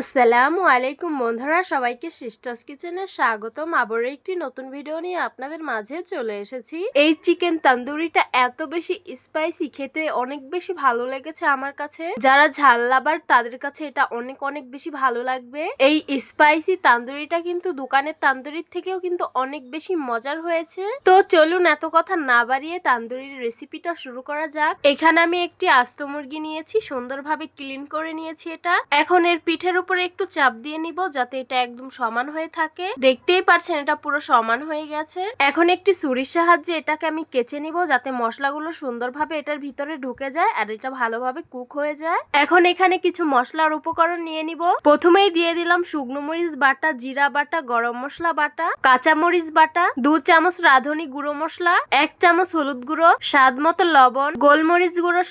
আসসালামু আলাইকুম বন্ধুরা, সবাইকে সিস্টার্স কিচেনে স্বাগতম। আবার একটি নতুন ভিডিও নিয়ে আপনাদের মাঝে চলে এসেছি। এই চিকেন তান্দুরিটা এত বেশি স্পাইসি, খেতে অনেক বেশি ভালো লেগেছে আমার কাছে। যারা ঝাল লাভার তাদের কাছে এটা অনেক অনেক বেশি ভালো লাগবে। এই স্পাইসি তান্দুরিটা কিন্তু দোকানের তান্দুরির থেকেও কিন্তু অনেক বেশি মজার হয়েছে। তো চলুন এত কথা না বাড়িয়ে তান্দুরির রেসিপিটা শুরু করা যাক। এখানে আমি একটি আস্ত মুরগি নিয়েছি, সুন্দরভাবে ক্লিন করে নিয়েছি। এটা এখন এর পিঠের উপরে একটু চাপ দিয়ে নিব যাতে এটা একদম সমান হয়ে থাকে। দেখতেই পাচ্ছেন এটা পুরো সমান হয়ে গেছে। এখন একটি ছুরির সাহায্যে এটাকে আমি কেচে নিব যাতে মশলাগুলো সুন্দরভাবে এটার ভিতরে ঢুকে যায় আর এটা ভালোভাবে কুক হয়ে যায়। এখন এখানে কিছু মশলার উপকরণ নিয়ে নিব। প্রথমেই দিয়ে দিলাম শুকনো মরিচ বাটা, জিরা বাটা, গরম মশলা বাটা, কাঁচা মরিচ বাটা, 2 চামচ রাঁধুনি গুঁড়ো মশলা, 1 চামচ হলুদ গুঁড়ো, স্বাদ মতো লবণ, গোলমরিচ গুঁড়ো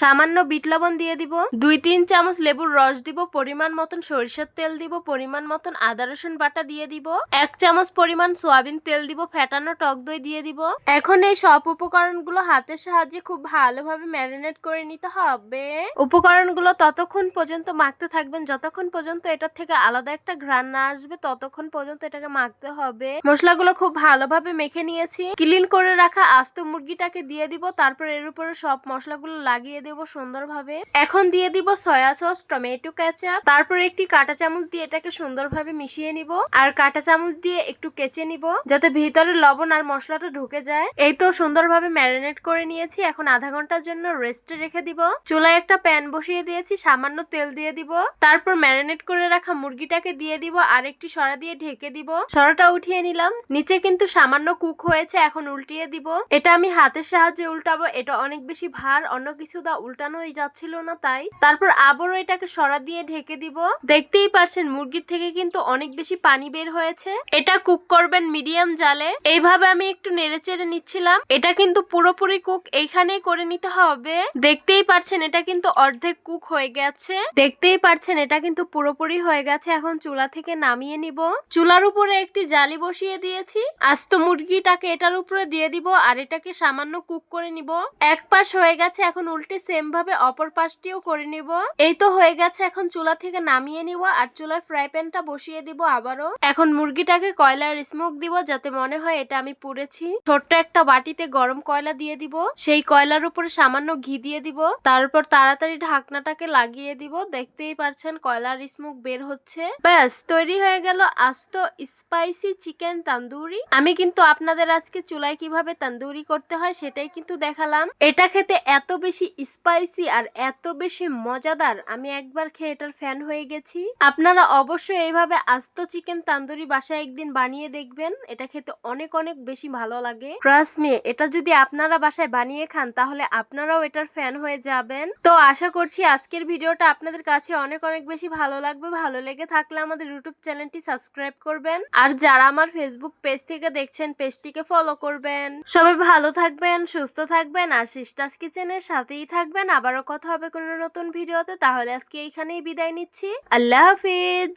সামান্য বিট লবণ দিয়ে দিব, 2-3 চামচ লেবুর রস দিব, পরিমাণ মতন সরিষার তেল দিব, পরিমাণ মতন আদা রসুন বাটা দিয়ে দিব, 1 চামচ পরিমাণ সয়াবিন তেল দিব, ফেটানো টক দই দিয়ে দিব। এখন এই সব উপকরণগুলো হাতের সাহায্যে খুব ভালোভাবে ম্যারিনেট করে নিতে হবে। উপকরণগুলো ততক্ষণ পর্যন্ত মাখতে থাকবেন যতক্ষণ পর্যন্ত এটার থেকে আলাদা একটা ঘ্রাণ না আসবে, ততক্ষণ পর্যন্ত এটাকে মাখতে হবে। মশলাগুলো খুব ভালোভাবে মেখে নিয়েছি। ক্লিন করে রাখা আস্ত মুরগিটাকে দিয়ে দিব, তারপর এর উপরে সব মশলাগুলো লাগিয়ে দেব সুন্দরভাবে। এখন দিয়ে দিব সয়া সস, টমেটো কেচাপ, তারপর একটি কাঁটা চামচ দিয়ে এটাকে সুন্দরভাবে মিশিয়ে নিব আর কাঁটা চামচ দিয়ে একটু কেচে নিব যাতে ভিতরে লবণ আর মশলাটা ঢুকে যায়। এই তো সুন্দরভাবে ম্যারিনেট করে নিয়েছি। এখন আধা ঘন্টার জন্য রেস্টে রেখে দিব। চুলায় একটা প্যান বসিয়ে দিয়েছি, সামান্য তেল দিয়ে দিব, তারপর ম্যারিনেট করে রাখা মুরগিটাকে দিয়ে দিব আর একটি সরা দিয়ে ঢেকে দিব। সরাটা উঠিয়ে নিলাম। নিচে কিন্তু সামান্য কুক হয়েছে, এখন উল্টিয়ে দিব। এটা আমি হাতের সাহায্যে উল্টাবো, এটা অনেক বেশি ভার, অন্য কিছু দা উল্টানোই যাচ্ছিল না তাই। তারপর আবারও এটাকে সরা দিয়ে ঢেকে দিব। দেখতেই পারছেন মুরগির থেকে কিন্তু অনেক বেশি পানি বের হয়েছে। এটা কুক করবেন মিডিয়াম জালে। এইভাবে আমি একটু নেড়েচেড়ে নিচ্ছিলাম। এটা কিন্তু পুরোপুরি কুক এইখানেই করে নিতে হবে। দেখতেই পারছেন এটা কিন্তু অর্ধেক কুক হয়ে গেছে। দেখতেই পারছেন এটা কিন্তু পুরোপুরি হয়ে গেছে। এখন চুলা থেকে নামিয়ে নিব। চুলার উপরে একটি জালি বসিয়ে দিয়েছি। আস্ত মুরগিটাকে এটার উপরে দিয়ে দিব আর এটাকে সামান্য কুক করে নিব। এক পাশ হয়ে গেছে, এখন উল্টে সেম ভাবে অপর পাশটিও করে নিব। এই তো হয়ে গেছে। এখন চুলা থেকে নামিয়ে নিব আর চুলায় ফ্রাই প্যানটা বসিয়ে দিব আবারও। এখন মুরগিটাকে কয়লার স্মোক দিব যাতে মনে হয় এটা আমি পুড়েছি। ছোট্ট একটা বাটিতে গরম কয়লা দিয়ে দিব। সেই কয়লার উপরে সামান্য ঘি দিয়ে দিব। তারপর তাড়াতাড়ি ঢাকনাটাকে লাগিয়ে দিব। দেখতেই পারছেন কয়লার স্মোক বের হচ্ছে। ব্যাস তৈরি হয়ে গেল আস্ত স্পাইসি চিকেন তান্দুরি। আমি কিন্তু আপনাদের আজকে চুলায় কিভাবে তান্দুরি করতে হয় সেটাই কিন্তু দেখালাম। এটা খেতে এত বেশি স্পাইসি আর এত বেশি মজাদার, আমি একবার খেয়ে এটার ফ্যান হয়ে গেছি। আপনারা অবশ্যই এইভাবে আস্ত চিকেন তান্দুরি বাসায় একদিন বানিয়ে দেখবেন। এটা খেতে অনেক অনেক বেশি ভালো লাগে। ট্রাস্ট মি, এটা যদি আপনারা বাসায় বানিয়ে খান তাহলে আপনারাও এটার ফ্যান হয়ে যাবেন। তো আশা করছি আজকের ভিডিওটা আপনাদের কাছে অনেক অনেক বেশি ভালো লাগবে। ভালো লেগে থাকলে আমাদের ইউটিউব চ্যানেলটি সাবস্ক্রাইব করবেন আর যারা আমার ফেসবুক পেজ থেকে দেখছেন পেজটিকে ফলো করবেন। সবাই ভালো থাকবেন, সুস্থ থাকবেন আর সিস্টার্স কিচেনের সাথেই থাকবেন। আবারও কথা হবে কোনো নতুন ভিডিওতে। তাহলে আজকে এইখানেই বিদায় নিচ্ছি। আল্লাহ হাফিজ।